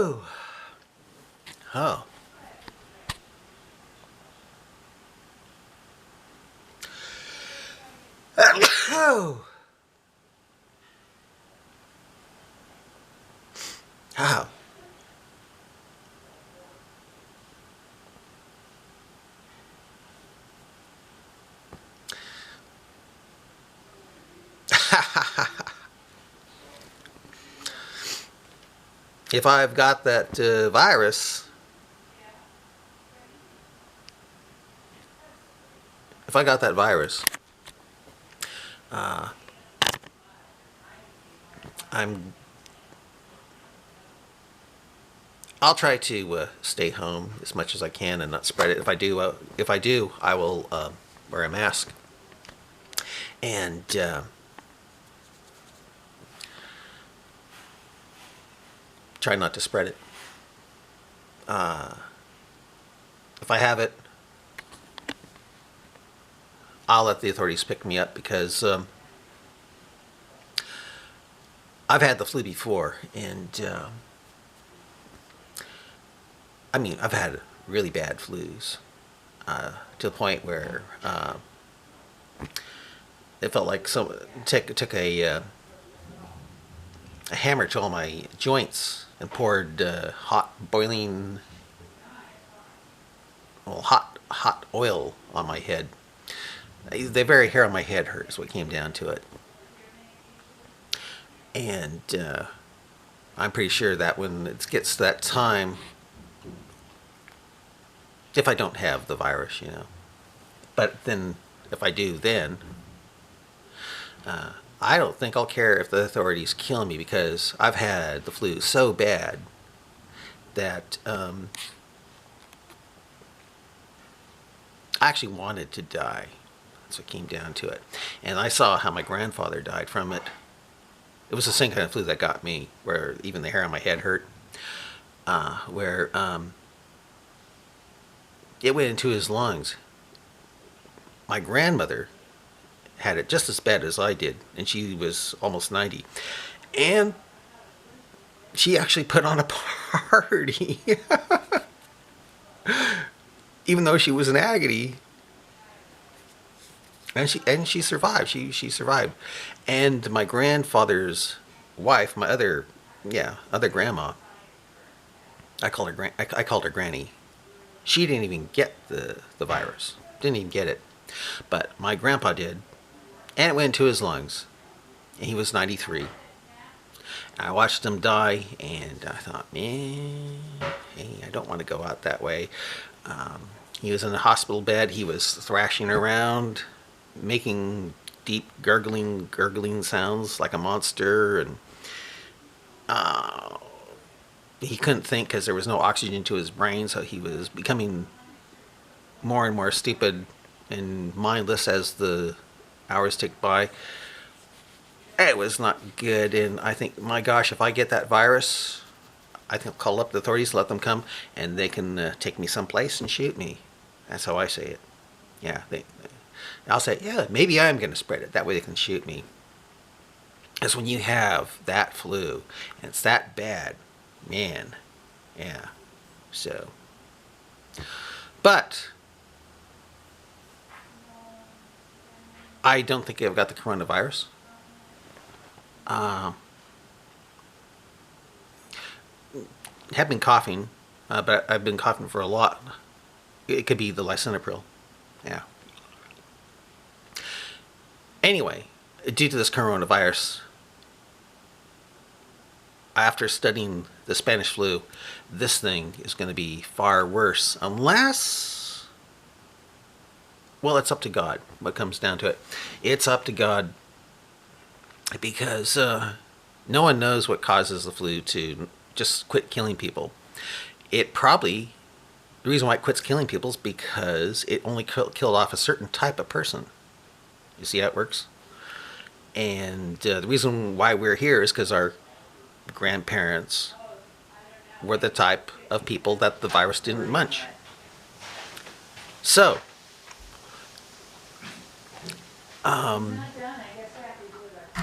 Oh. Oh. Oh. If I've got that virus, if I got that virus, uh, I'm. I'll try to stay home as much as I can and not spread it. If I do, I will wear a mask and try not to spread it. If I have it, I'll let the authorities pick me up because I've had the flu before, and I mean, I've had really bad flus to the point where it felt like someone took a hammer to all my joints and poured hot boiling, well, hot oil on my head. The very hair on my head hurt is what came down to it. And I'm pretty sure that when it gets to that time, if I don't have the virus, but then if I do, then I don't think I'll care if the authorities kill me because I've had the flu so bad that I actually wanted to die. That's what came down to it. And I saw how my grandfather died from it. It was the same kind of flu that got me, where even the hair on my head hurt, where it went into his lungs. My grandmother had it just as bad as I did, and she was almost 90. And she actually put on a party. Even though she was in agony. And she survived. She survived. And my grandfather's wife, my other grandma, I called her Granny. She didn't even get the virus. Didn't even get it. But my grandpa did. And it went into his lungs. And he was 93. I watched him die, and I thought, man, hey, I don't want to go out that way. He was in a hospital bed. He was thrashing around, making deep gurgling sounds like a monster, and he couldn't think because there was no oxygen to his brain, so he was becoming more and more stupid and mindless as the hours ticked by. It was not good, and I think, my gosh, if I get that virus, I think I'll call up the authorities, let them come, and they can take me someplace and shoot me. That's how I say it. Yeah, I'll say, yeah, maybe I'm going to spread it. That way they can shoot me. Because when you have that flu, and it's that bad, man, yeah, so. But I don't think I've got the coronavirus. Have been coughing, but I've been coughing for a lot. It could be the lisinopril. Yeah. Anyway, due to this coronavirus, after studying the Spanish flu, this thing is going to be far worse unless, well, it's up to God what comes down to it. It's up to God because no one knows what causes the flu to just quit killing people. The reason why it quits killing people is because it only killed off a certain type of person. You see how it works? And the reason why we're here is because our grandparents were the type of people that the virus didn't munch. So,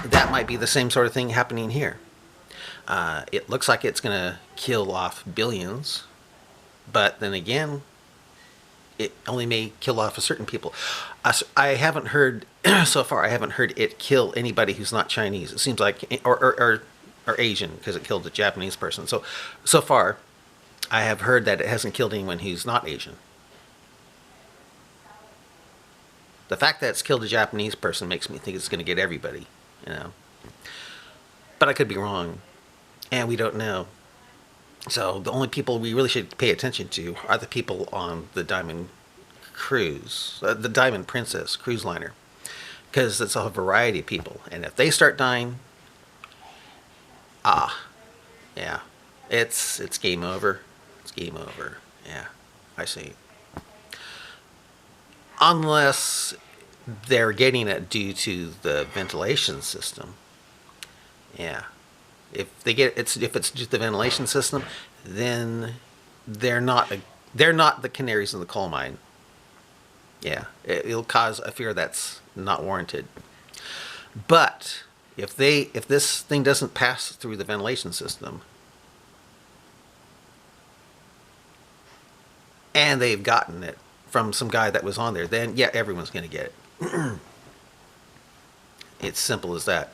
that might be the same sort of thing happening here. It looks like it's going to kill off billions, but then again, it only may kill off a certain people. I haven't heard so far. I haven't heard it kill anybody who's not Chinese. It seems like, or Asian, because it killed a Japanese person. So far, I have heard that it hasn't killed anyone who's not Asian. The fact that it's killed a Japanese person makes me think it's going to get everybody, you know. But I could be wrong, and we don't know. So the only people we really should pay attention to are the people on the Diamond Cruise, the Diamond Princess cruise liner, because it's a variety of people, and if they start dying, yeah, it's game over. It's game over. Yeah, I see. Unless they're getting it due to the ventilation system. Yeah. If it's just the ventilation system, then they're not the canaries in the coal mine. Yeah, it'll cause a fear that's not warranted. But if this thing doesn't pass through the ventilation system, and they've gotten it from some guy that was on there, then yeah, everyone's going to get it. It's simple as that.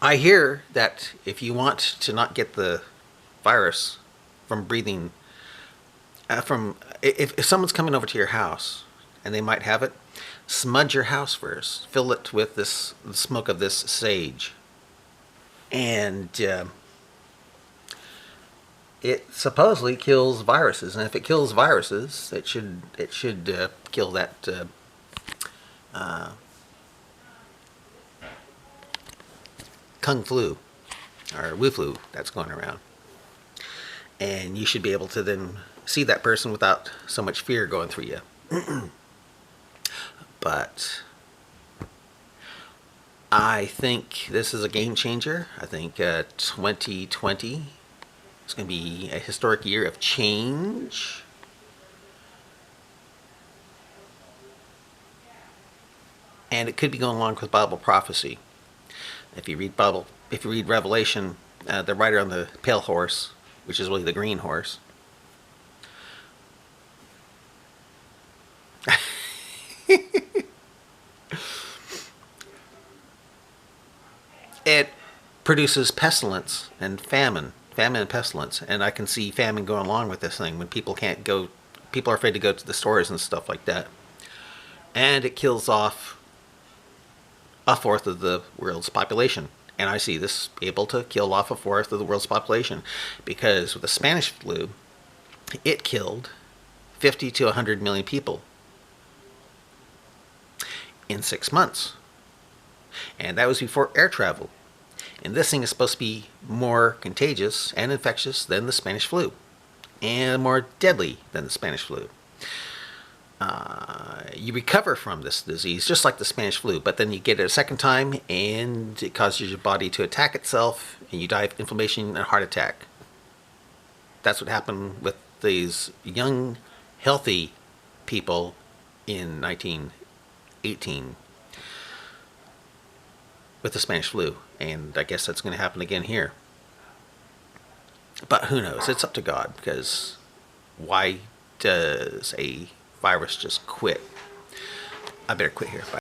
I hear that if you want to not get the virus from breathing, if someone's coming over to your house and they might have it, smudge your house first. Fill it with the smoke of this sage, and it supposedly kills viruses. And if it kills viruses, it should kill that. Kung flu or Wuflu that's going around, and you should be able to then see that person without so much fear going through you. But I think this is a game changer. I think 2020 is going to be a historic year of change. And it could be going along with Bible prophecy. If you read Revelation, the rider on the pale horse, which is really the green horse, it produces pestilence and famine and pestilence, and I can see famine going along with this thing when people can't go, people are afraid to go to the stores and stuff like that, and it kills off a fourth of the world's population. And I see this able to kill off a fourth of the world's population, because with the Spanish flu, it killed 50 to 100 million people in 6 months. And that was before air travel. And this thing is supposed to be more contagious and infectious than the Spanish flu, and more deadly than the Spanish flu. You recover from this disease just like the Spanish flu, but then you get it a second time and it causes your body to attack itself, and you die of inflammation and a heart attack. That's what happened with these young, healthy people in 1918 with the Spanish flu, and I guess that's going to happen again here. But who knows? It's up to God, because why does a virus just quit? I better quit here. Bye.